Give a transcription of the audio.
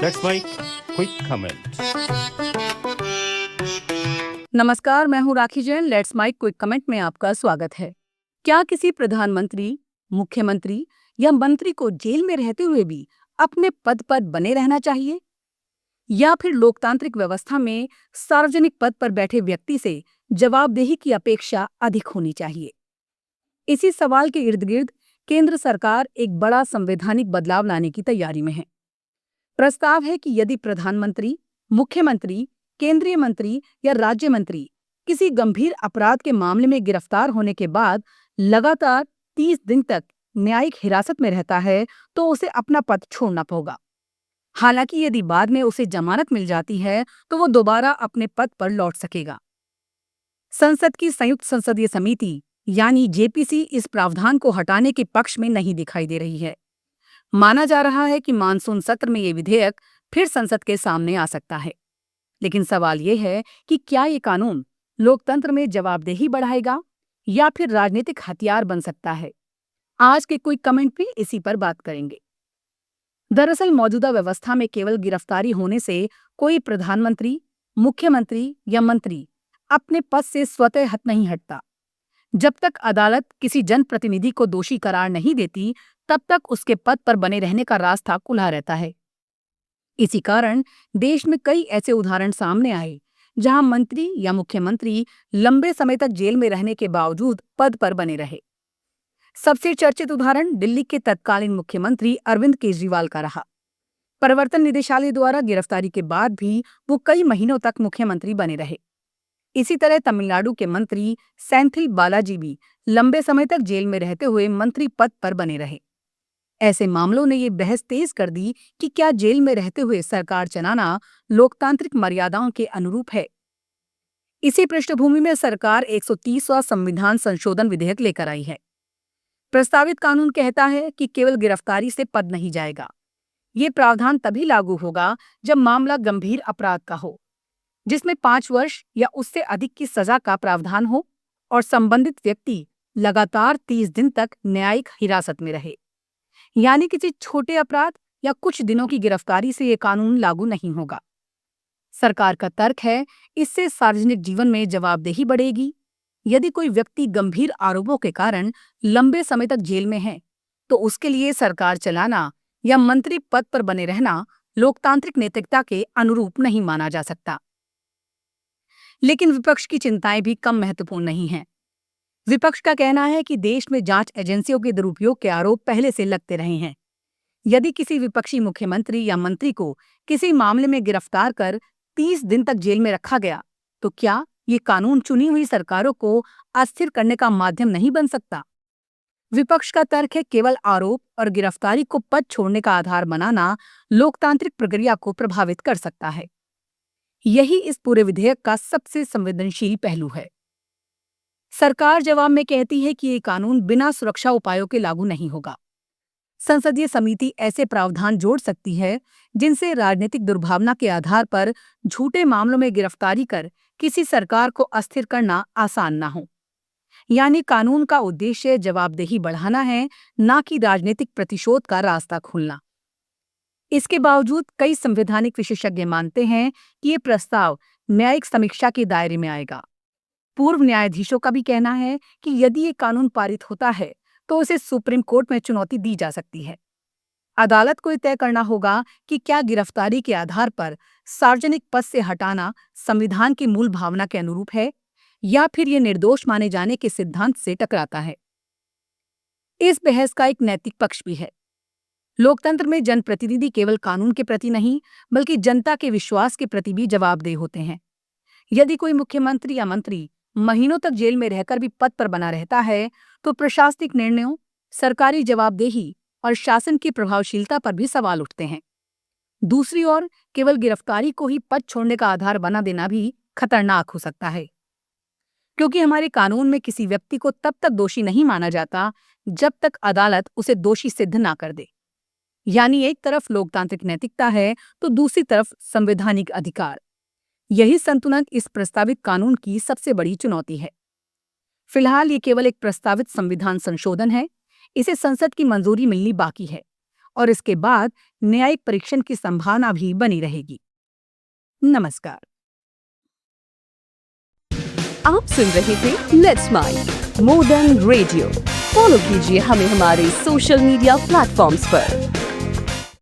That's my quick comment. नमस्कार, मैं हूँ Rakhi Jain. Let's my quick comment में आपका स्वागत है। क्या किसी प्रधानमंत्री, मुख्यमंत्री या मंत्री को जेल में रहते हुए भी अपने पद पर बने रहना चाहिए, या फिर लोकतांत्रिक व्यवस्था में सार्वजनिक पद पर बैठे व्यक्ति से जवाबदेही की अपेक्षा अधिक होनी चाहिए? इसी सवाल के इर्द गिर्द केंद्र सरकार एक बड़ा संवैधानिक बदलाव लाने की तैयारी में है। प्रस्ताव है कि यदि प्रधानमंत्री, मुख्यमंत्री, केंद्रीय मंत्री या राज्य मंत्री किसी गंभीर अपराध के मामले में गिरफ्तार होने के बाद लगातार 30 दिन तक न्यायिक हिरासत में रहता है तो उसे अपना पद छोड़ना होगा। हालांकि यदि बाद में उसे जमानत मिल जाती है तो वो दोबारा अपने पद पर लौट सकेगा। संसद की संयुक्त संसदीय समिति यानी जेपीसी इस प्रावधान को हटाने के पक्ष में नहीं दिखाई दे रही है। माना जा रहा है कि मानसून सत्र में ये विधेयक फिर संसद के सामने आ सकता है। लेकिन सवाल ये है कि क्या ये कानून लोकतंत्र में जवाबदेही बढ़ाएगा या फिर राजनीतिक हथियार बन सकता है? आज के क्विक कमेंट में इसी पर बात करेंगे। दरअसल मौजूदा व्यवस्था में केवल गिरफ्तारी होने से कोई प्रधानमंत्री, मुख्यमंत्री या मंत्री अपने पद से स्वतः हट नहीं हटता। जब तक अदालत किसी जनप्रतिनिधि को दोषी करार नहीं देती, तब तक उसके पद पर बने रहने का रास्ता खुला रहता है। इसी कारण देश में कई ऐसे उदाहरण सामने आए जहां मंत्री या मुख्यमंत्री लंबे समय तक जेल में रहने के बावजूद पद पर बने रहे। सबसे चर्चित उदाहरण दिल्ली के तत्कालीन मुख्यमंत्री अरविंद केजरीवाल का रहा। प्रवर्तन निदेशालय द्वारा गिरफ्तारी के बाद भी वो कई महीनों तक मुख्यमंत्री बने रहे। इसी तरह तमिलनाडु के मंत्री सेंथिल बालाजी भी लंबे समय तक जेल में रहते हुए मंत्री पद पर बने रहे। ऐसे मामलों ने ये बहस तेज कर दी कि क्या जेल में रहते हुए सरकार चलाना लोकतांत्रिक मर्यादाओं के अनुरूप है। इसी पृष्ठभूमि में सरकार 130वां संविधान संशोधन विधेयक लेकर आई है। प्रस्तावित कानून कहता है कि केवल गिरफ्तारी से पद नहीं जाएगा। ये प्रावधान तभी लागू होगा जब मामला गंभीर अपराध का हो, जिसमें 5 वर्ष या उससे अधिक की सजा का प्रावधान हो और संबंधित व्यक्ति लगातार 30 दिन तक न्यायिक हिरासत में रहे। यानी किसी छोटे अपराध या कुछ दिनों की गिरफ्तारी से ये कानून लागू नहीं होगा। सरकार का तर्क है, इससे सार्वजनिक जीवन में जवाबदेही बढ़ेगी। यदि कोई व्यक्ति गंभीर आरोपों के कारण लंबे समय तक जेल में है, तो उसके लिए सरकार चलाना या मंत्री पद पर बने रहना लोकतांत्रिक नैतिकता के अनुरूप नहीं माना जा सकता। लेकिन विपक्ष की चिंताएं भी कम महत्वपूर्ण नहीं हैं। विपक्ष का कहना है कि देश में जांच एजेंसियों के दुरुपयोग के आरोप पहले से लगते रहे हैं। यदि किसी विपक्षी मुख्यमंत्री या मंत्री को किसी मामले में गिरफ्तार कर 30 दिन तक जेल में रखा गया, तो क्या ये कानून चुनी हुई सरकारों को अस्थिर करने का माध्यम नहीं बन सकता? विपक्ष का तर्क है, केवल आरोप और गिरफ्तारी को पद छोड़ने का आधार बनाना लोकतांत्रिक प्रक्रिया को प्रभावित कर सकता है। यही इस पूरे विधेयक का सबसे संवेदनशील पहलू है। सरकार जवाब में कहती है कि ये कानून बिना सुरक्षा उपायों के लागू नहीं होगा। संसदीय समिति ऐसे प्रावधान जोड़ सकती है जिनसे राजनीतिक दुर्भावना के आधार पर झूठे मामलों में गिरफ्तारी कर किसी सरकार को अस्थिर करना आसान ना हो। यानी कानून का उद्देश्य जवाबदेही बढ़ाना है, ना कि राजनीतिक प्रतिशोध का रास्ता खोलना। इसके बावजूद कई संवैधानिक विशेषज्ञ मानते हैं कि ये प्रस्ताव न्यायिक समीक्षा के दायरे में आएगा। पूर्व न्यायाधीशों का भी कहना है कि यदि ये कानून पारित होता है तो उसे सुप्रीम कोर्ट में चुनौती दी जा सकती है। अदालत को तय करना होगा कि क्या गिरफ्तारी के आधार पर सार्वजनिक पद से हटाना संविधान की मूल भावना के अनुरूप है या फिर ये निर्दोष माने जाने के सिद्धांत से टकराता है। इस बहस का एक नैतिक पक्ष भी है। लोकतंत्र में जनप्रतिनिधि केवल कानून के प्रति नहीं, बल्कि जनता के विश्वास के प्रति भी जवाबदेह होते हैं। यदि कोई मुख्यमंत्री या मंत्री महीनों तक जेल में रहकर भी पद पर बना रहता है, तो प्रशासनिक निर्णयों, सरकारी जवाबदेही और शासन की प्रभावशीलता पर भी सवाल उठते हैं। दूसरी ओर, केवल गिरफ्तारी को ही पद छोड़ने का आधार बना देना भी खतरनाक हो सकता है, क्योंकि हमारे कानून में किसी व्यक्ति को तब तक दोषी नहीं माना जाता जब तक अदालत उसे दोषी सिद्ध ना कर दे। यानी एक तरफ लोकतांत्रिक नैतिकता है तो दूसरी तरफ संवैधानिक अधिकार। यही संतुलन इस प्रस्तावित कानून की सबसे बड़ी चुनौती है। फिलहाल ये केवल एक प्रस्तावित संविधान संशोधन है। इसे संसद की मंजूरी मिलनी बाकी है और इसके बाद न्यायिक परीक्षण की संभावना भी बनी रहेगी। नमस्कार। आप सुन रहे थे let's mic more than radio. Follow कीजिए हमें हमारे सोशल मीडिया प्लेटफॉर्म्स पर।